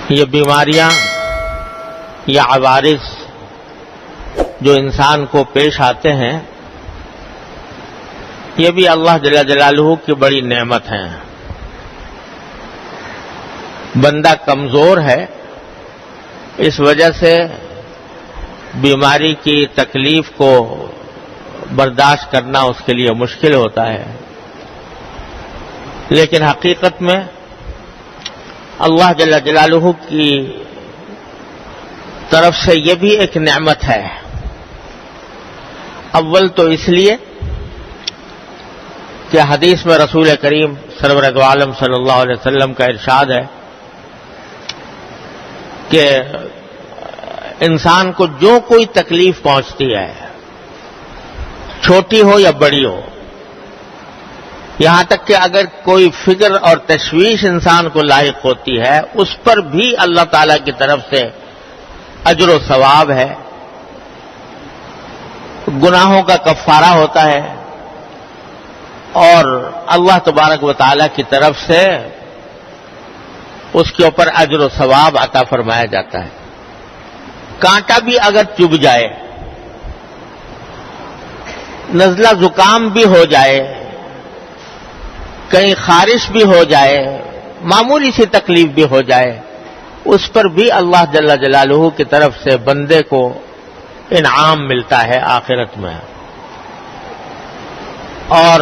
یہ بیماریاں یا عوارض جو انسان کو پیش آتے ہیں، یہ بھی اللہ جل جلالہ کی بڑی نعمت ہیں۔ بندہ کمزور ہے، اس وجہ سے بیماری کی تکلیف کو برداشت کرنا اس کے لیے مشکل ہوتا ہے، لیکن حقیقت میں اللہ جل جلالہ کی طرف سے یہ بھی ایک نعمت ہے۔ اول تو اس لیے کہ حدیث میں رسول کریم سرور دو عالم صلی اللہ علیہ وسلم کا ارشاد ہے کہ انسان کو جو کوئی تکلیف پہنچتی ہے، چھوٹی ہو یا بڑی ہو، یہاں تک کہ اگر کوئی فکر اور تشویش انسان کو لاحق ہوتی ہے، اس پر بھی اللہ تعالی کی طرف سے اجر و ثواب ہے، گناہوں کا کفارہ ہوتا ہے، اور اللہ تبارک و تعالی کی طرف سے اس کے اوپر اجر و ثواب عطا فرمایا جاتا ہے۔ کانٹا بھی اگر چبھ جائے، نزلہ زکام بھی ہو جائے، کہیں خارش بھی ہو جائے، معمولی سی تکلیف بھی ہو جائے، اس پر بھی اللہ جل جلالہ کی طرف سے بندے کو انعام ملتا ہے آخرت میں، اور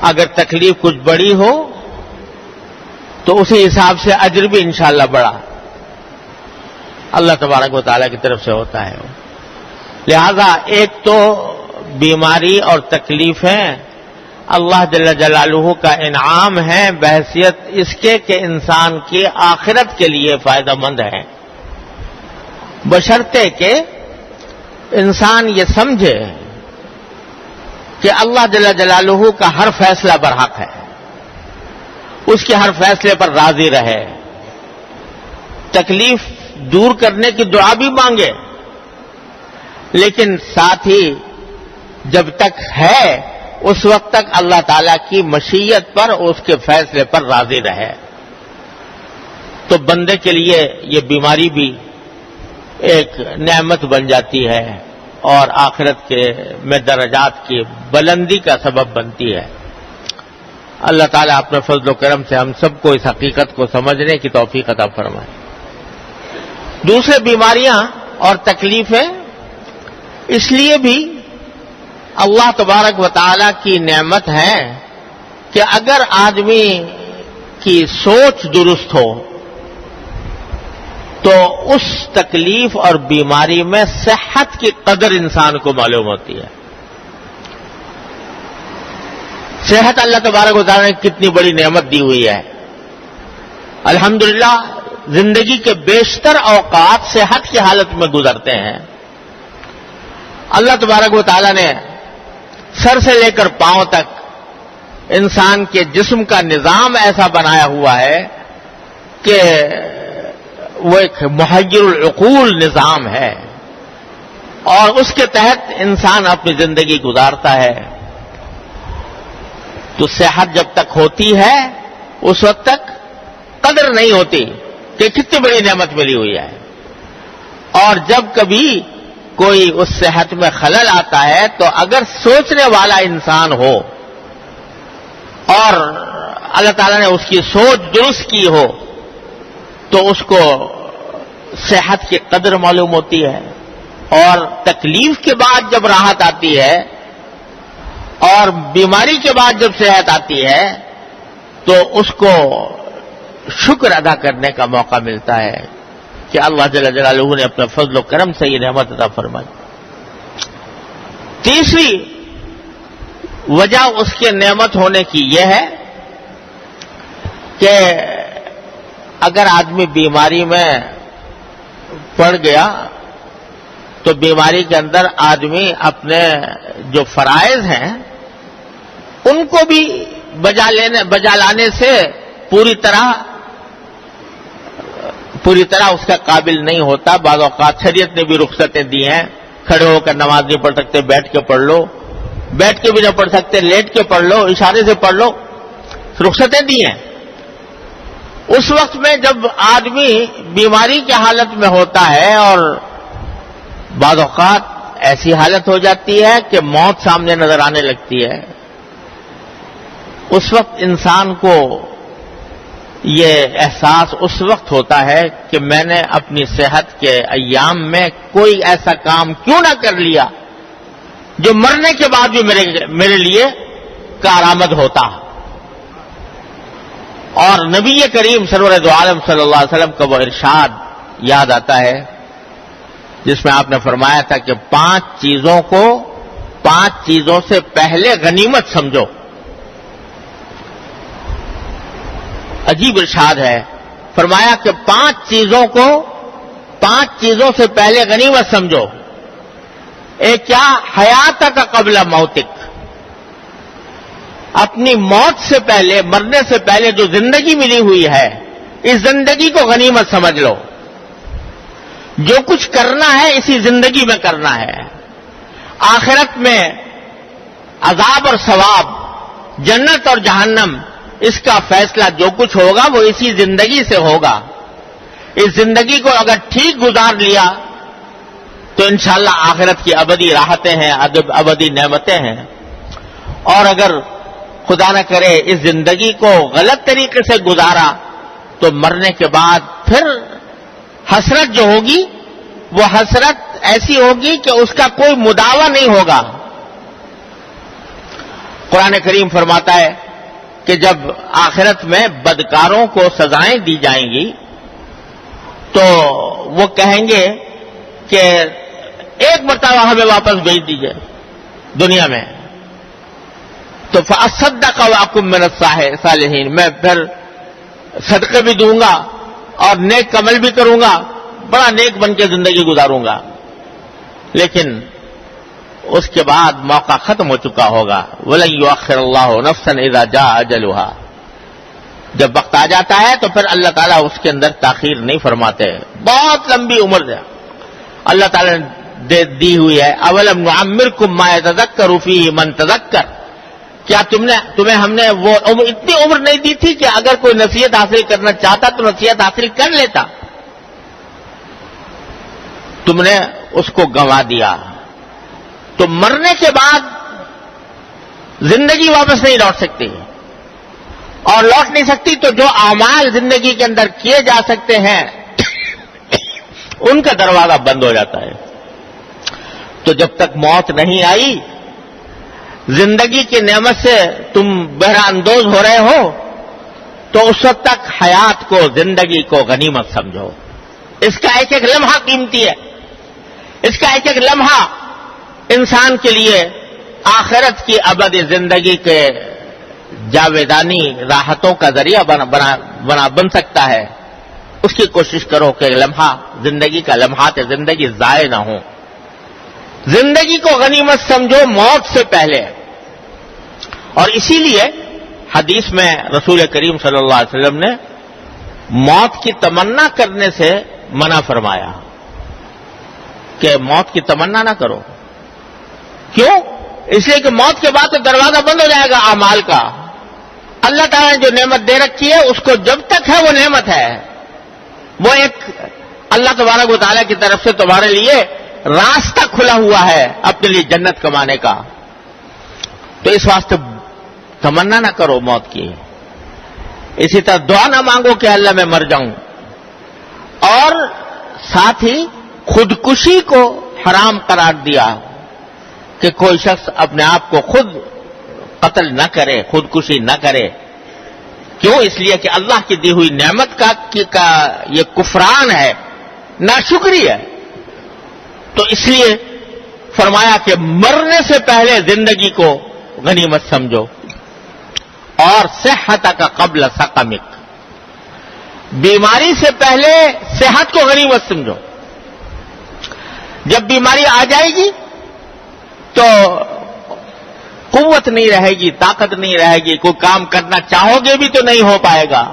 اگر تکلیف کچھ بڑی ہو تو اسی حساب سے اجر بھی انشاءاللہ بڑا اللہ تبارک و تعالیٰ کی طرف سے ہوتا ہے۔ لہذا ایک تو بیماری اور تکلیفیں اللہ جل جلالہ کا انعام ہے بحیثیت اس کے کہ انسان کی آخرت کے لیے فائدہ مند ہے، بشرطے کہ انسان یہ سمجھے کہ اللہ جل جلالہ کا ہر فیصلہ برحق ہے، اس کے ہر فیصلے پر راضی رہے، تکلیف دور کرنے کی دعا بھی مانگے، لیکن ساتھ ہی جب تک ہے اس وقت تک اللہ تعالی کی مشیت پر، اس کے فیصلے پر راضی رہے، تو بندے کے لیے یہ بیماری بھی ایک نعمت بن جاتی ہے اور آخرت کے میں درجات کی بلندی کا سبب بنتی ہے۔ اللہ تعالیٰ اپنے فضل و کرم سے ہم سب کو اس حقیقت کو سمجھنے کی توفیق عطا فرمائے۔ دوسرے بیماریاں اور تکلیفیں اس لیے بھی اللہ تبارک و تعالیٰ کی نعمت ہے کہ اگر آدمی کی سوچ درست ہو تو اس تکلیف اور بیماری میں صحت کی قدر انسان کو معلوم ہوتی ہے۔ صحت اللہ تبارک و تعالیٰ نے کتنی بڑی نعمت دی ہوئی ہے۔ الحمدللہ زندگی کے بیشتر اوقات صحت کی حالت میں گزرتے ہیں۔ اللہ تبارک و تعالیٰ نے سر سے لے کر پاؤں تک انسان کے جسم کا نظام ایسا بنایا ہوا ہے کہ وہ ایک محیر العقول نظام ہے، اور اس کے تحت انسان اپنی زندگی گزارتا ہے۔ تو صحت جب تک ہوتی ہے اس وقت تک قدر نہیں ہوتی کہ کتنی بڑی نعمت ملی ہوئی ہے، اور جب کبھی کوئی اس صحت میں خلل آتا ہے تو اگر سوچنے والا انسان ہو اور اللہ تعالیٰ نے اس کی سوچ درست کی ہو تو اس کو صحت کی قدر معلوم ہوتی ہے، اور تکلیف کے بعد جب راحت آتی ہے اور بیماری کے بعد جب صحت آتی ہے تو اس کو شکر ادا کرنے کا موقع ملتا ہے کہ اللہ جل جلالہ نے اپنے فضل و کرم سے یہ نعمت عطا فرمائی۔ تیسری وجہ اس کے نعمت ہونے کی یہ ہے کہ اگر آدمی بیماری میں پڑ گیا تو بیماری کے اندر آدمی اپنے جو فرائض ہیں ان کو بھی بجا لانے سے پوری طرح اس کا قابل نہیں ہوتا۔ بعض اوقات شریعت نے بھی رخصتیں دی ہیں، کھڑے ہو کر نماز نہیں پڑھ سکتے، بیٹھ کے پڑھ لو، بیٹھ کے بھی نہ پڑھ سکتے لیٹ کے پڑھ لو، اشارے سے پڑھ لو، رخصتیں دی ہیں۔ اس وقت میں جب آدمی بیماری کی حالت میں ہوتا ہے اور بعض اوقات ایسی حالت ہو جاتی ہے کہ موت سامنے نظر آنے لگتی ہے، اس وقت انسان کو یہ احساس اس وقت ہوتا ہے کہ میں نے اپنی صحت کے ایام میں کوئی ایسا کام کیوں نہ کر لیا جو مرنے کے بعد بھی میرے لیے کارآمد ہوتا۔ اور نبی کریم سرور دو عالم صلی اللہ علیہ وسلم کا وہ ارشاد یاد آتا ہے جس میں آپ نے فرمایا تھا کہ 5 چیزوں سے پہلے غنیمت سمجھو۔ عجیب ارشاد ہے، فرمایا کہ 5 چیزوں سے پہلے غنیمت سمجھو۔ ایک کیا؟ حیات کا قبل موتک، اپنی موت سے پہلے، مرنے سے پہلے جو زندگی ملی ہوئی ہے اس زندگی کو غنیمت سمجھ لو۔ جو کچھ کرنا ہے اسی زندگی میں کرنا ہے، آخرت میں عذاب اور ثواب، جنت اور جہنم، اس کا فیصلہ جو کچھ ہوگا وہ اسی زندگی سے ہوگا۔ اس زندگی کو اگر ٹھیک گزار لیا تو انشاءاللہ آخرت کی ابدی راحتیں ہیں، ابدی نعمتیں ہیں، اور اگر خدا نہ کرے اس زندگی کو غلط طریقے سے گزارا تو مرنے کے بعد پھر حسرت جو ہوگی وہ حسرت ایسی ہوگی کہ اس کا کوئی مداوع نہیں ہوگا۔ قرآن کریم فرماتا ہے کہ جب آخرت میں بدکاروں کو سزائیں دی جائیں گی تو وہ کہیں گے کہ ایک مرتبہ ہمیں واپس بھیج دیجئے دنیا میں، تو فَأَصَّدَّقَ وَأَكُن مِّنَ الصَّالِحِينَ، میں پھر صدقے بھی دوں گا اور نیک عمل بھی کروں گا، بڑا نیک بن کے زندگی گزاروں گا۔ لیکن اس کے بعد موقع ختم ہو چکا ہوگا۔ وَلَن يُؤَخِّرَ اللَّهُ نَفْسًا إِذَا جَاءَ أَجَلُهَا، جب وقت آ جاتا ہے تو پھر اللہ تعالیٰ اس کے اندر تاخیر نہیں فرماتے۔ بہت لمبی عمر ہے اللہ تعالیٰ نے دی ہوئی ہے۔ اولم نعمرکم ما یتذکر فیہ من تذکر، کیا تمہیں ہم نے وہ اتنی عمر نہیں دی تھی کہ اگر کوئی نصیحت حاصل کرنا چاہتا تو نصیحت حاصل کر لیتا؟ تم نے اس کو گنوا دیا۔ تو مرنے کے بعد زندگی واپس نہیں لوٹ سکتی، اور لوٹ نہیں سکتی تو جو اعمال زندگی کے اندر کیے جا سکتے ہیں ان کا دروازہ بند ہو جاتا ہے۔ تو جب تک موت نہیں آئی، زندگی کی نعمت سے تم بہرہ اندوز ہو رہے ہو، تو اس وقت تک حیات کو، زندگی کو غنیمت سمجھو۔ اس کا ایک ایک لمحہ قیمتی ہے، اس کا ایک ایک لمحہ انسان کے لیے آخرت کی ابدی زندگی کے جاویدانی راحتوں کا ذریعہ بن سکتا ہے۔ اس کی کوشش کرو کہ لمحہ زندگی کا لمحات زندگی ضائع نہ ہو۔ زندگی کو غنیمت سمجھو موت سے پہلے۔ اور اسی لیے حدیث میں رسول کریم صلی اللہ علیہ وسلم نے موت کی تمنا کرنے سے منع فرمایا کہ موت کی تمنا نہ کرو۔ کیوں؟ اس لیے کہ موت کے بعد تو دروازہ بند ہو جائے گا اعمال کا۔ اللہ تعالیٰ نے جو نعمت دے رکھی ہے اس کو جب تک ہے وہ نعمت ہے، وہ ایک اللہ تبارک و تعالیٰ کی طرف سے تمہارے لیے راستہ کھلا ہوا ہے اپنے لیے جنت کمانے کا۔ تو اس واسطے تمنا نہ کرو موت کی۔ اسی طرح دعا نہ مانگو کہ اللہ میں مر جاؤں، اور ساتھ ہی خودکشی کو حرام قرار دیا کہ کوئی شخص اپنے آپ کو خود قتل نہ کرے، خودکشی نہ کرے۔ کیوں؟ اس لیے کہ اللہ کی دی ہوئی نعمت کا یہ کفران ہے، ناشکری ہے۔ تو اس لیے فرمایا کہ مرنے سے پہلے زندگی کو غنیمت سمجھو، اور صحت کا قبل سقمک، بیماری سے پہلے صحت کو غنیمت سمجھو۔ جب بیماری آ جائے گی تو قوت نہیں رہے گی، طاقت نہیں رہے گی، کوئی کام کرنا چاہو گے بھی تو نہیں ہو پائے گا۔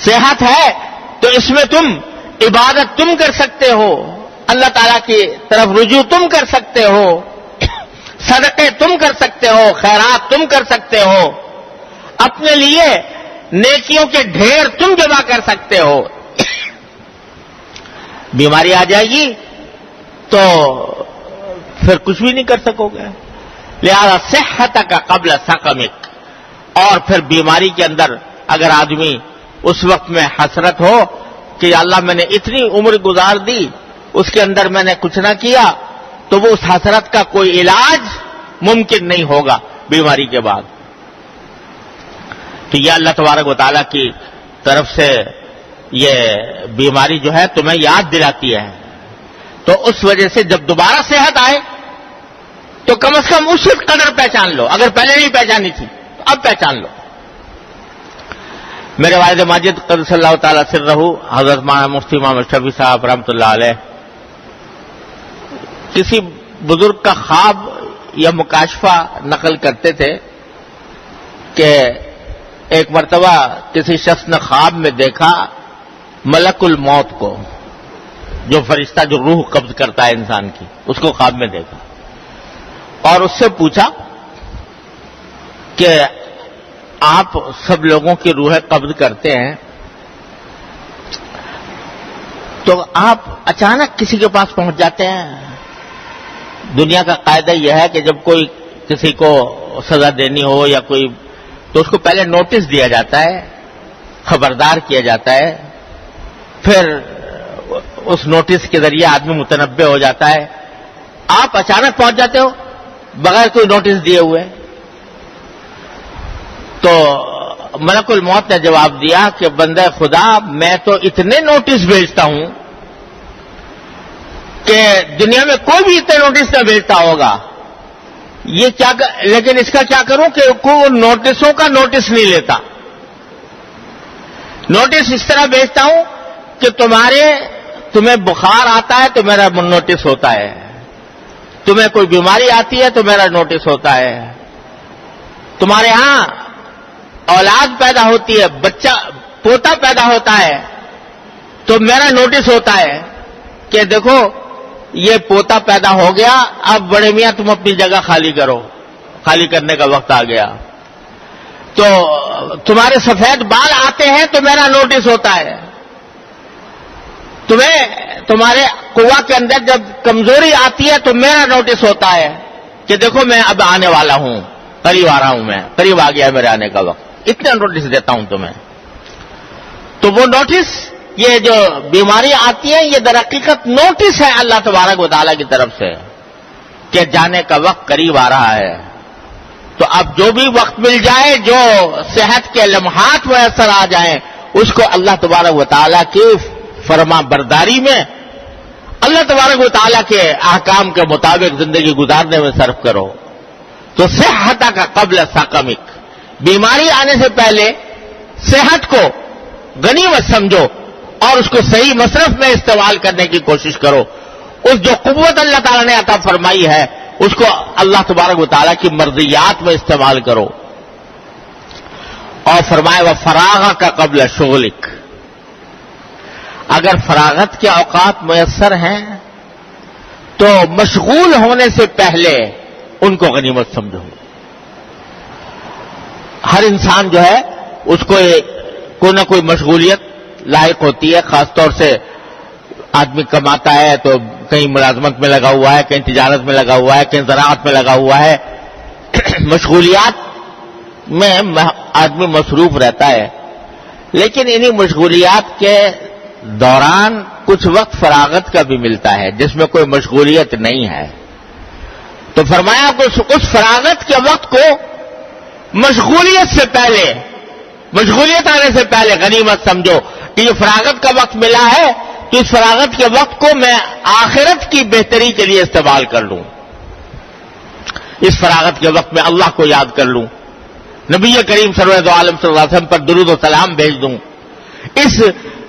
صحت ہے تو اس میں تم عبادت تم کر سکتے ہو، اللہ تعالیٰ کی طرف رجوع تم کر سکتے ہو، صدقے تم کر سکتے ہو، خیرات تم کر سکتے ہو، اپنے لیے نیکیوں کے ڈھیر تم جمع کر سکتے ہو، بیماری آ جائے گی تو پھر کچھ بھی نہیں کر سکو گے. لہذا صحتک قبل سقمک. اور پھر بیماری کے اندر اگر آدمی اس وقت میں حسرت ہو کہ اللہ میں نے اتنی عمر گزار دی، اس کے اندر میں نے کچھ نہ کیا، تو وہ اس حسرت کا کوئی علاج ممکن نہیں ہوگا بیماری کے بعد. تو یہ اللہ تبارک و تعالیٰ کی طرف سے یہ بیماری جو ہے تمہیں یاد دلاتی ہے. تو اس وجہ سے جب دوبارہ صحت آئے تو کم از کم اس قدر پہچان لو. اگر پہلے نہیں پہچانی تھی تو اب پہچان لو. میرے والد ماجد قدس اللہ تعالیٰ سرہ حضرت مفتی محمد شفیع صاحب رحمۃ اللہ علیہ کسی بزرگ کا خواب یا مکاشفہ نقل کرتے تھے کہ ایک مرتبہ کسی شخص نے خواب میں دیکھا ملک الموت کو، جو فرشتہ جو روح قبض کرتا ہے انسان کی، اس کو خواب میں دیکھا اور اس سے پوچھا کہ آپ سب لوگوں کی روحیں قبض کرتے ہیں تو آپ اچانک کسی کے پاس پہنچ جاتے ہیں. دنیا کا قاعدہ یہ ہے کہ جب کوئی کسی کو سزا دینی ہو یا کوئی، تو اس کو پہلے نوٹس دیا جاتا ہے، خبردار کیا جاتا ہے، پھر اس نوٹس کے ذریعے آدمی متنبع ہو جاتا ہے. آپ اچانک پہنچ جاتے ہو بغیر کوئی نوٹس دیے ہوئے. تو ملک الموت نے جواب دیا کہ بندہ خدا، میں تو اتنے نوٹس بھیجتا ہوں کہ دنیا میں کوئی بھی اتنے نوٹس نہ بھیجتا ہوگا. یہ کیا لیکن اس کا کیا کروں کہ کوئی نوٹسوں کا نوٹس نہیں لیتا. نوٹس اس طرح بھیجتا ہوں کہ تمہیں بخار آتا ہے تو میرا نوٹس ہوتا ہے، تمہیں کوئی بیماری آتی ہے تو میرا نوٹس ہوتا ہے، تمہارے ہاں اولاد پیدا ہوتی ہے، بچہ پوتا پیدا ہوتا ہے تو میرا نوٹس ہوتا ہے کہ دیکھو یہ پوتا پیدا ہو گیا، اب بڑے میاں تم اپنی جگہ خالی کرو، خالی کرنے کا وقت آ گیا. تو تمہارے سفید بال آتے ہیں تو میرا نوٹس ہوتا ہے، تمہارے قوا کے اندر جب کمزوری آتی ہے تو میرا نوٹس ہوتا ہے کہ دیکھو میں اب آنے والا ہوں، قریب آ رہا ہوں، میں قریب آ گیا ہے میرے آنے کا وقت، اتنا نوٹس دیتا ہوں تمہیں. تو وہ نوٹس، یہ جو بیماری آتی ہے یہ در حقیقت نوٹس ہے اللہ تبارک و تعالیٰ کی طرف سے کہ جانے کا وقت قریب آ رہا ہے. تو اب جو بھی وقت مل جائے، جو صحت کے لمحات میسر آ جائیں، اس کو اللہ تبارک و تعالیٰ کی فرما برداری میں، اللہ تبارک و تعالیٰ کے احکام کے مطابق زندگی گزارنے میں صرف کرو. تو صحت کا قبل سقمک، بیماری آنے سے پہلے صحت کو غنیمت سمجھو اور اس کو صحیح مصرف میں استعمال کرنے کی کوشش کرو. اس جو قوت اللہ تعالیٰ نے عطا فرمائی ہے اس کو اللہ تبارک و تعالیٰ کی مرضیات میں استعمال کرو. اور فرمائے وہ فراغ کا قبل شغلک، اگر فراغت کے اوقات میسر ہیں تو مشغول ہونے سے پہلے ان کو غنیمت سمجھو. ہر انسان جو ہے اس کو کوئی نہ کوئی مشغولیت لاحق ہوتی ہے. خاص طور سے آدمی کماتا ہے تو کہیں ملازمت میں لگا ہوا ہے، کہیں تجارت میں لگا ہوا ہے، کہیں زراعت میں لگا ہوا ہے. مشغولیات میں آدمی مصروف رہتا ہے، لیکن انہی مشغولیات کے دوران کچھ وقت فراغت کا بھی ملتا ہے جس میں کوئی مشغولیت نہیں ہے. تو فرمایا کہ اس فراغت کے وقت کو مشغولیت سے پہلے، مشغولیت آنے سے پہلے غنیمت سمجھو کہ یہ فراغت کا وقت ملا ہے تو اس فراغت کے وقت کو میں آخرت کی بہتری کے لیے استعمال کر لوں. اس فراغت کے وقت میں اللہ کو یاد کر لوں، نبی کریم سرور عالم صلی اللہ علیہ وسلم پر درود و سلام بھیج دوں. اس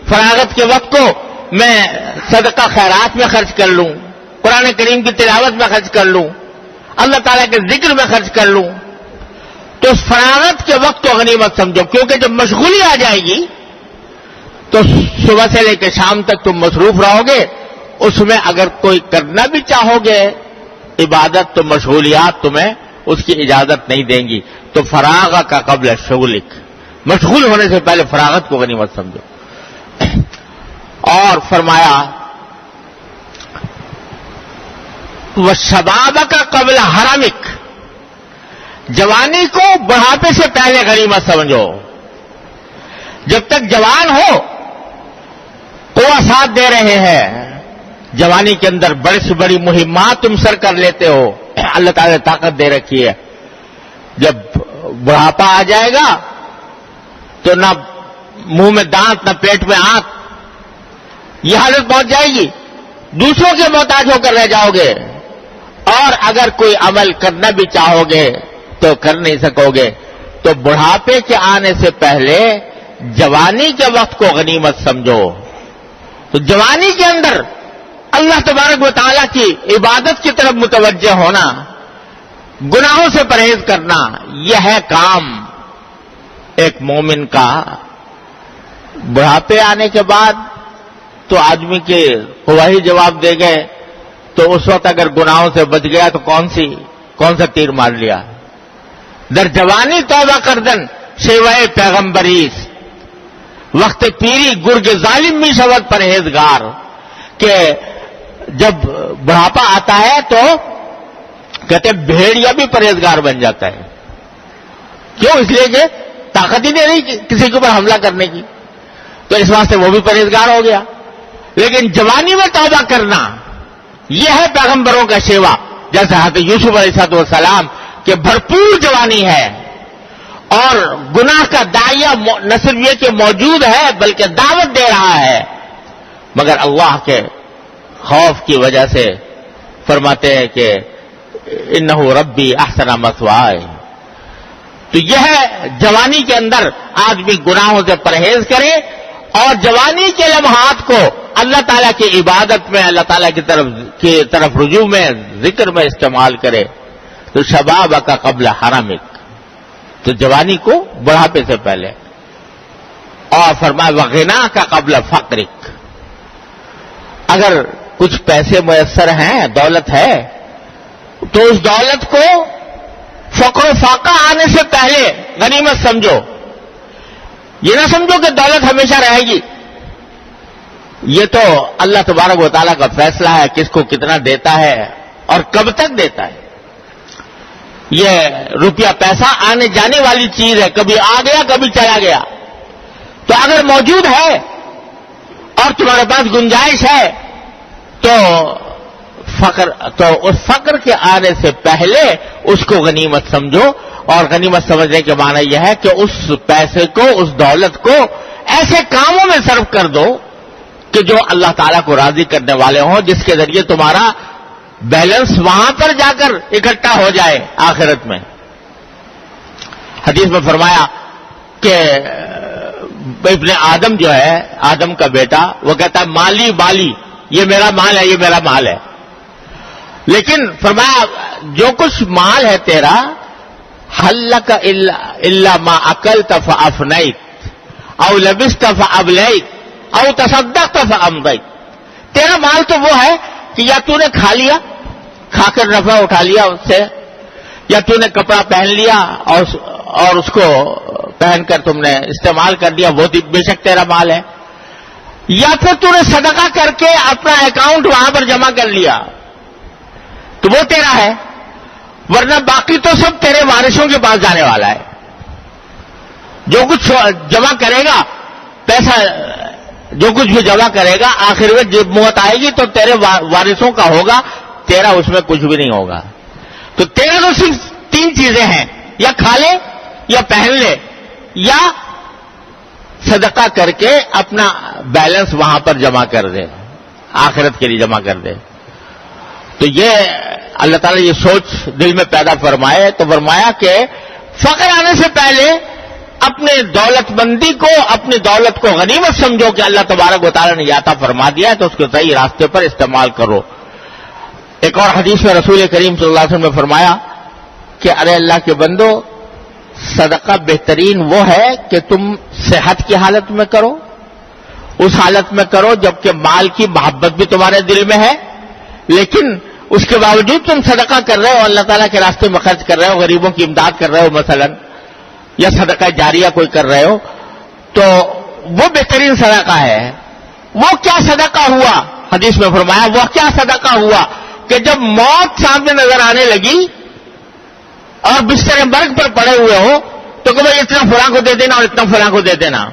فراغت کے وقت کو میں صدقہ خیرات میں خرچ کر لوں، قرآن کریم کی تلاوت میں خرچ کر لوں، اللہ تعالیٰ کے ذکر میں خرچ کر لوں. تو اس فراغت کے وقت کو غنیمت سمجھو، کیونکہ جب مشغولی آ جائے گی تو صبح سے لے کے شام تک تم مصروف رہو گے. اس میں اگر کوئی کرنا بھی چاہو گے عبادت تو مشغولیات تمہیں اس کی اجازت نہیں دیں گی. تو فراغ کا قبل شغلک، مشغول ہونے سے پہلے فراغت کو غنیمت سمجھو. اور فرمایا وَشَبَابَكَ قَبْلَ حَرَمِكَ، جوانی کو بڑھاپے سے پہلے غنیمت سمجھو. جب تک جوان ہو قوت ساتھ دے رہے ہیں، جوانی کے اندر بڑی سے بڑی مہمات تم سر کر لیتے ہو، اللہ تعالی نے طاقت دے رکھی ہے. جب بڑھاپا آ جائے گا تو نہ منہ میں دانت نہ پیٹ میں آنت، یہ حالت پہنچ جائے گی، دوسروں کے محتاج ہو کر رہ جاؤ گے، اور اگر کوئی عمل کرنا بھی چاہو گے تو کر نہیں سکو گے. تو بڑھاپے کے آنے سے پہلے جوانی کے وقت کو غنیمت سمجھو. تو جوانی کے اندر اللہ تبارک و تعالیٰ کی عبادت کی طرف متوجہ ہونا، گناہوں سے پرہیز کرنا، یہ ہے کام ایک مومن کا. بڑھاپے آنے کے بعد تو آدمی کے وہی جواب دے گئے، تو اس وقت اگر گناہوں سے بچ گیا تو کون سا تیر مار لیا. در جوانی توبہ کردن شیوائے پیغمبریس، وقت پیری گرگ ظالم می شود پرہیزگار. کہ جب بڑھاپا آتا ہے تو کہتے بھیڑیا بھی پرہیزگار بن جاتا ہے. کیوں؟ اس لیے کہ طاقت ہی نہیں رہی کسی کے اوپر حملہ کرنے کی، تو اس واسطے وہ بھی پرہیزگار ہو گیا. لیکن جوانی میں توبہ کرنا یہ ہے پیغمبروں کا شیوا. جیسے حضرت یوسف علیہ السلام کہ بھرپور جوانی ہے، اور گناہ کا داعیہ نہ صرف یہ کہ موجود ہے بلکہ دعوت دے رہا ہے، مگر اللہ کے خوف کی وجہ سے فرماتے ہیں کہ انہ ربی احسن مثوائے. تو یہ ہے جوانی کے اندر آدمی گناہوں سے پرہیز کرے، اور جوانی کے لمحات کو اللہ تعالیٰ کی عبادت میں، اللہ تعالیٰ کی طرف رجوع میں، ذکر میں استعمال کرے. تو شبابک قبل حرمک، تو جوانی کو بڑھاپے سے پہلے. اور فرمایا وغناک قبل فقرک، اگر کچھ پیسے میسر ہیں، دولت ہے، تو اس دولت کو فقر و فاقہ آنے سے پہلے غنیمت سمجھو. یہ نہ سمجھو کہ دولت ہمیشہ رہے گی. یہ تو اللہ تبارک و تعالیٰ کا فیصلہ ہے کس کو کتنا دیتا ہے اور کب تک دیتا ہے. یہ روپیہ پیسہ آنے جانے والی چیز ہے، کبھی آ گیا کبھی چلا گیا. تو اگر موجود ہے اور تمہارے پاس گنجائش ہے تو اس فقر کے آنے سے پہلے اس کو غنیمت سمجھو. اور غنیمت سمجھنے کے معنی یہ ہے کہ اس پیسے کو، اس دولت کو ایسے کاموں میں صرف کر دو کہ جو اللہ تعالیٰ کو راضی کرنے والے ہوں، جس کے ذریعے تمہارا بیلنس وہاں پر جا کر اکٹھا ہو جائے آخرت میں. حدیث میں فرمایا کہ ابن آدم جو ہے، آدم کا بیٹا، وہ کہتا ہے مالی بالی، یہ میرا مال ہے، یہ میرا مال ہے. لیکن فرمایا جو کچھ مال ہے تیرا، حلک الا ما اکلت فافنیت او لبست فابلیت او تصدقت فامضیت. تیرا مال تو وہ ہے کہ یا تو نے کھا لیا، کھا کر نفع اٹھا لیا اس سے، یا تو نے کپڑا پہن لیا اور اس کو پہن کر تم نے استعمال کر لیا، وہ بے شک تیرا مال ہے، یا پھر تو نے صدقہ کر کے اپنا اکاؤنٹ وہاں پر جمع کر لیا تو وہ تیرا ہے. ورنہ باقی تو سب تیرے وارثوں کے پاس جانے والا ہے. جو کچھ جمع کرے گا پیسہ، جو کچھ بھی جمع کرے گا آخر میں جب موت آئے گی تو تیرے وارثوں کا ہوگا، تیرا اس میں کچھ بھی نہیں ہوگا. تو تیرا تو صرف 3 چیزیں ہیں، یا کھا لے، یا پہن لے، یا صدقہ کر کے اپنا بیلنس وہاں پر جمع کر دے، آخرت کے لیے جمع کر دے. تو یہ اللہ تعالیٰ یہ سوچ دل میں پیدا فرمائے تو فرمایا کہ فقر آنے سے پہلے اپنے دولت مندی کو، اپنی دولت کو غنیمت سمجھو کہ اللہ تبارک و تعالیٰ نے عطا فرما دیا ہے، تو اس کو صحیح راستے پر استعمال کرو. ایک اور حدیث میں رسول کریم صلی اللہ علیہ وسلم نے فرمایا کہ ارے اللہ کے بندو، صدقہ بہترین وہ ہے کہ تم صحت کی حالت میں کرو، اس حالت میں کرو جبکہ مال کی محبت بھی تمہارے دل میں ہے، لیکن اس کے باوجود تم صدقہ کر رہے ہو، اللہ تعالیٰ کے راستے میں خرچ کر رہے ہو، غریبوں کی امداد کر رہے ہو مثلا، یا صدقہ جاریہ کوئی کر رہے ہو تو وہ بہترین صدقہ ہے. وہ کیا صدقہ ہوا؟ حدیث میں فرمایا وہ کیا صدقہ ہوا کہ جب موت سامنے نظر آنے لگی اور بستر مرگ پر پڑے ہوئے ہو تو کہ بھائی اتنا فلاں کو دے دینا اور اتنا فلاں کو دے دینا.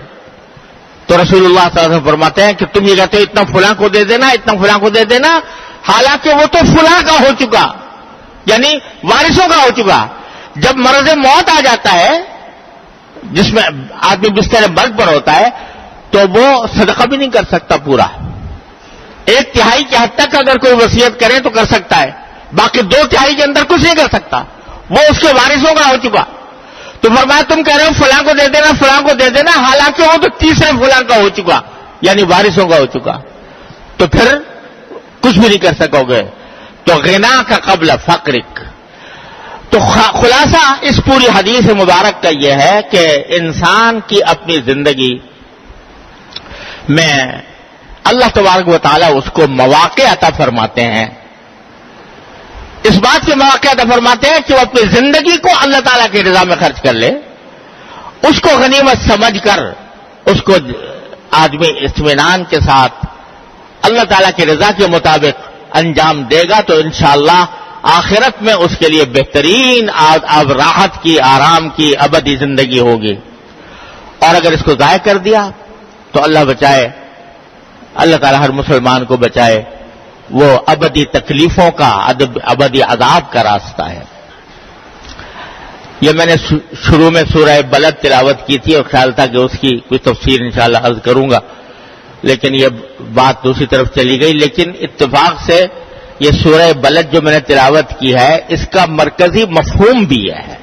تو رسول اللہ صلی اللہ علیہ وسلم فرماتے ہیں کہ تم یہ کہتے ہو اتنا فلاں کو دے دینا اتنا فلاں کو دے دینا، حالانکہ وہ تو فلاں کا ہو چکا، یعنی وارثوں کا ہو چکا. جب مرض موت آ جاتا ہے جس میں آدمی بستر مرگ پر ہوتا ہے تو وہ صدقہ بھی نہیں کر سکتا پورا. 1/3 کی حد تک اگر کوئی وصیت کرے تو کر سکتا ہے، باقی 2/3 کے اندر کچھ نہیں کر سکتا، وہ اس کے وارثوں کا ہو چکا. تو فرمایا تم کہہ رہے ہو فلاں کو دے دینا فلاں کو دے دینا، حالانکہ وہ تو تیسرے فلاں کا ہو چکا، یعنی وارثوں کا ہو چکا، تو پھر کچھ بھی نہیں کر سکو گے. تو غنا کا قبل فقرک. تو خلاصہ اس پوری حدیث مبارک کا یہ ہے کہ انسان کی اپنی زندگی میں اللہ تبارک و تعالیٰ اس کو مواقع عطا فرماتے ہیں، اس بات کے مواقع عطا فرماتے ہیں کہ وہ اپنی زندگی کو اللہ تعالیٰ کی رضا میں خرچ کر لے، اس کو غنیمت سمجھ کر اس کو آدمی اطمینان کے ساتھ اللہ تعالیٰ کی رضا کے مطابق انجام دے گا تو انشاءاللہ آخرت میں اس کے لیے بہترین اب راحت کی، آرام کی ابدی زندگی ہوگی. اور اگر اس کو ضائع کر دیا تو اللہ بچائے، اللہ تعالیٰ ہر مسلمان کو بچائے، وہ ابدی تکلیفوں کا، ابدی عذاب کا راستہ ہے. یہ میں نے شروع میں سورہ بلد تلاوت کی تھی اور خیال تھا کہ اس کی کوئی تفسیر انشاءاللہ عرض کروں گا، لیکن یہ بات دوسری طرف چلی گئی. لیکن اتفاق سے یہ سورہ بلد جو میں نے تلاوت کی ہے اس کا مرکزی مفہوم بھی یہ ہے